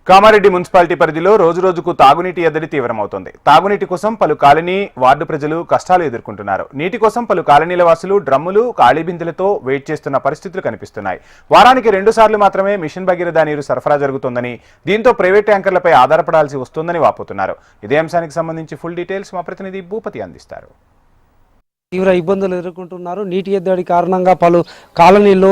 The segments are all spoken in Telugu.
కామారెడ్డి మున్సిపాలిటీ పరిధిలో రోజురోజుకు తాగునీటి ఎద్దడి తీవ్రమవుతోంది. తాగునీటి కోసం పలు కాలనీ వార్డు ప్రజలు కష్టాలు ఎదుర్కొంటున్నారు. నీటి కోసం పలు కాలనీల వాసులు డ్రమ్ములు, ఖాళీ బిందెలతో వెయిట్ చేస్తున్న పరిస్థితులు కనిపిస్తున్నాయి. వారానికి 2 సార్లు మాత్రమే మిషన్ భగీరథ నీరు సరఫరా జరుగుతోందని, దీంతో ప్రైవేట్ ట్యాంకర్లపై ఆధారపడాల్సి వస్తోందని వాపోతున్నారు. ఇదే అంశానికి సంబంధించి ఫుల్ డీటెయిల్స్ మా ప్రతినిధి భూపతి అందిస్తారు. తీవ్ర ఇబ్బందులు ఎదుర్కొంటున్నారు. నీటి ఎద్దడి కారణంగా పలు కాలనీల్లో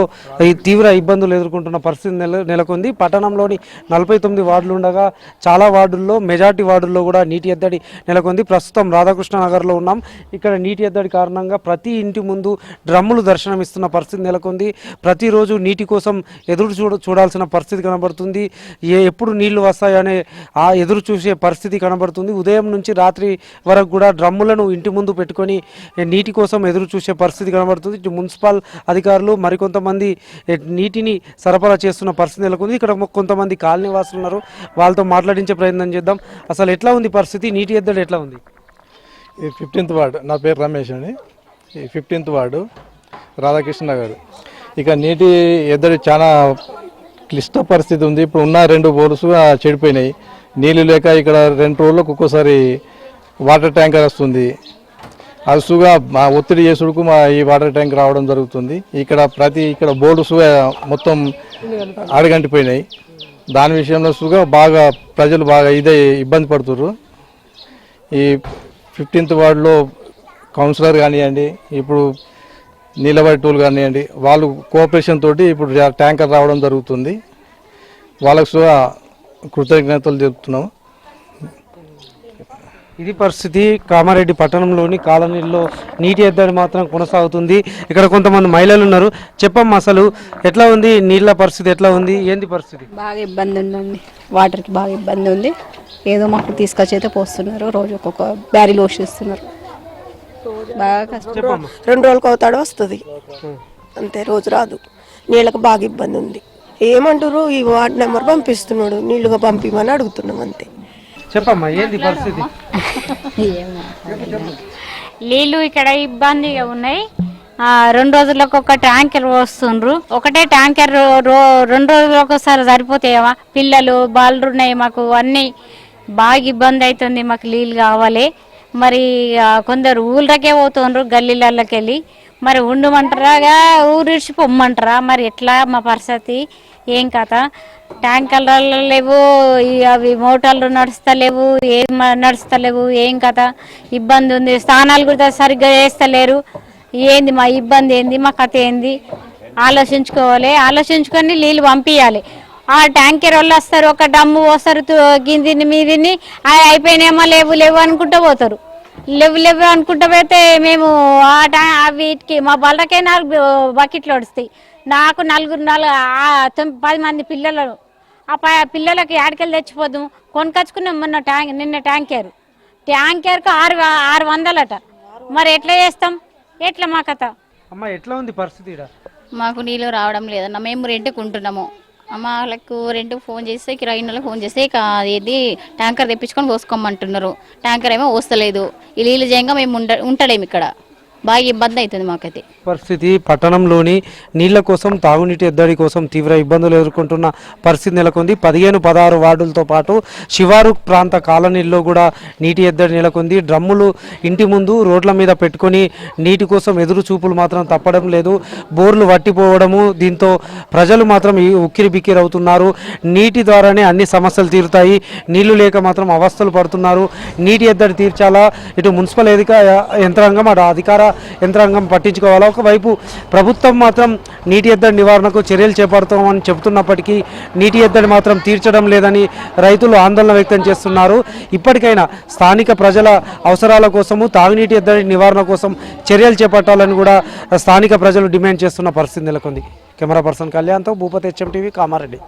తీవ్ర ఇబ్బందులు ఎదుర్కొంటున్న పరిస్థితి నెలకొంది. పట్టణంలోని 49 వార్డులు ఉండగా చాలా వార్డుల్లో, మెజార్టీ వార్డుల్లో కూడా నీటి ఎద్దడి నెలకొంది. ప్రస్తుతం రాధాకృష్ణ నగర్లో ఉన్నాం. ఇక్కడ నీటి ఎద్దడి కారణంగా ప్రతి ఇంటి ముందు డ్రమ్ములు దర్శనమిస్తున్న పరిస్థితి నెలకొంది. ప్రతిరోజు నీటి కోసం ఎదురు చూడాల్సిన పరిస్థితి కనబడుతుంది. ఎప్పుడు నీళ్లు వస్తాయనే ఎదురు చూసే పరిస్థితి కనబడుతుంది. ఉదయం నుంచి రాత్రి వరకు కూడా డ్రమ్ములను ఇంటి ముందు పెట్టుకొని నీటి కోసం ఎదురు చూసే పరిస్థితి కనబడుతుంది. ఇటు మున్సిపల్ అధికారులు మరికొంతమంది నీటిని సరఫరా చేస్తున్న పరిస్థితి నెలకొంది. ఇక్కడ కొంతమంది కాలనీ వాసులు ఉన్నారు, వాళ్ళతో మాట్లాడించే ప్రయత్నం చేద్దాం. అసలు ఎట్లా ఉంది పరిస్థితి, నీటి ఎద్దడి ఎట్లా ఉంది? ఈ 15th వార్డు, నా పేరు రమేష్ అని, ఈ 15th వార్డు రాధాకృష్ణ నగర్. ఇక నీటి ఎద్దడి చాలా క్లిష్ట పరిస్థితి ఉంది. ఇప్పుడు ఉన్న 2 బోర్స్ చెడిపోయినాయి. నీళ్ళు లేక ఇక్కడ 2 రోజులకు ఒక్కోసారి వాటర్ ట్యాంకర్ వస్తుంది. అసుగా మా ఒత్తిడి చేసుడుకు ఈ వాటర్ ట్యాంక్ రావడం జరుగుతుంది. ఇక్కడ బోర్డుస్ మొత్తం అడగంటిపోయినాయి. దాని విషయంలో బాగా ప్రజలు బాగా ఇబ్బంది పడుతున్నారు. ఈ 15th వార్డులో కౌన్సిలర్ కానివ్వండి, ఇప్పుడు నీలబడి టూల్ కానివ్వండి, వాళ్ళు కోఆపరేషన్ తోటి ఇప్పుడు ట్యాంకర్ రావడం జరుగుతుంది. వాళ్ళకు కృతజ్ఞతలు చెప్తున్నాము. ఇది పరిస్థితి. కామారెడ్డి పట్టణంలోని కాలనీల్లో నీటి ఎద్దడి మాత్రం కొనసాగుతుంది. ఇక్కడ కొంతమంది మహిళలు ఉన్నారు. చెప్పమ్మా, అసలు ఎట్లా ఉంది నీళ్ళ పరిస్థితి, ఎట్లా ఉంది, ఏంది పరిస్థితి? బాగా ఇబ్బంది ఉందండి, వాటర్కి బాగా ఇబ్బంది ఉంది. ఏదో మాకు తీసుకొచ్చి అయితే పోస్తున్నారు, రోజు ఒక్కొక్క బ్యారీలు పోషిస్తున్నారు. బాగా కష్టం. 2 రోజులకు అవుతాడో వస్తుంది అంతే, రోజు రాదు. నీళ్ళకి బాగా ఇబ్బంది ఉంది. ఏమంటారు, ఈ వార్డు నెంబర్ పంపిస్తున్నాడు, నీళ్ళుగా పంపిమని అడుగుతున్నాం అంతే. చెప్పమ్మా, ఏంది పరిస్థితి? నీళ్ళు ఇక్కడ ఇబ్బందిగా ఉన్నాయి. 2 రోజులకు ఒక ట్యాంకర్ వస్తుండ్రు. ఒకటే ట్యాంకర్ 2 రోజులకు ఒకసారి సరిపోతాయవా? పిల్లలు బాలు ఉన్నాయి, మాకు అన్నీ బాగా ఇబ్బంది అవుతుంది. మాకు నీళ్ళు కావాలి. మరి కొందరు ఊళ్ళకే పోతుండ్రు, గల్లీలకి వెళ్ళి. మరి ఉండమంటారా, ఊరిడిచి పొమ్మంటారా? మరి ఎట్లా మా పరిస్థితి, ఏం కథ? ట్యాంకర్లు లేవు, అవి మోటార్లు నడుస్తలేవు, ఏం నడుస్తలేవు, ఏం కథ? ఇబ్బంది ఉంది. స్నానాలు కూడా సరిగ్గా చేస్తలేరు. ఏంది మా ఇబ్బంది, ఏంది మా కథ, ఏంది ఆలోచించుకోవాలి. ఆలోచించుకొని నీళ్ళు పంపించాలి. ఆ ట్యాంకర్ వాళ్ళు వస్తారు, ఒక డమ్ము వస్తారు, గిందిని మీదిని అయిపోయినామో లేవు అనుకుంటూ పోతారు. లేవు అనుకుంటూ పోతే మేము వీటికి మా బళ్ళకే 4 బకెట్లు వస్తాయి. నాకు 10 మంది పిల్లలు. ఆ పిల్లలకి ఏడకెళ్ళి తెచ్చిపోదాము. కొనుకొచ్చుకున్నాం నిన్న ట్యాంకర్కు 600 మరి ఎట్లా చేస్తాం, ఎట్లా మా కథ? అమ్మ, ఎట్లా ఉంది పరిస్థితి? మాకు నీళ్ళు రావడం లేదన్న, మేము రెంట్కి ఉంటున్నాము. వాళ్ళకు రెంట్కి ఫోన్ చేస్తే, కిరాయిలకు ఫోన్ చేస్తే ఇక అది ట్యాంకర్ తెప్పించుకొని పోసుకోమంటున్నారు. ట్యాంకర్ ఏమో వస్తలేదు. ఈ నీళ్ళు చేయంగా మేము ఉండలేము. ఇక్కడ బాగా ఇబ్బంది అవుతుంది మాకైతే పరిస్థితి. పట్టణంలోని నీళ్ల కోసం, తాగునీటి ఎద్దడి కోసం తీవ్ర ఇబ్బందులు ఎదుర్కొంటున్న పరిస్థితి నెలకొంది. 15-16 వార్డులతో పాటు శివారు ప్రాంత కాలనీల్లో కూడా నీటి ఎద్దడి నెలకొంది. డ్రమ్ములు ఇంటి ముందు రోడ్ల మీద పెట్టుకొని నీటి కోసం ఎదురు చూపులు మాత్రం తప్పడం లేదు. బోర్లు వట్టిపోవడము, దీంతో ప్రజలు మాత్రం ఉక్కిరి బిక్కిరి అవుతున్నారు. నీటి ద్వారానే అన్ని సమస్యలు తీరుతాయి, నీళ్లు లేక మాత్రం అవస్థలు పడుతున్నారు. నీటి ఎద్దడి తీర్చాలా, ఇటు మున్సిపల్ యంత్రాంగం, అటు అధికార యంత్రాంగం పట్టించుకోవాలా. ఒకవైపు ప్రభుత్వం మాత్రం నీటి ఎద్దడి నివారణకు చర్యలు చేపడతామని చెబుతున్నప్పటికీ నీటి ఎద్దడి మాత్రం తీర్చడం లేదని రైతులు ఆందోళన వ్యక్తం చేస్తున్నారు. ఇప్పటికైనా స్థానిక ప్రజల అవసరాల కోసము తాగునీటి ఎద్దడి నివారణ కోసం చర్యలు చేపట్టాలని కూడా స్థానిక ప్రజలు డిమాండ్ చేస్తున్న పరిస్థితి నెలకొంది. కెమెరా పర్సన్ కళ్యాణ్తో భూపతి, HM TV, కామారెడ్డి.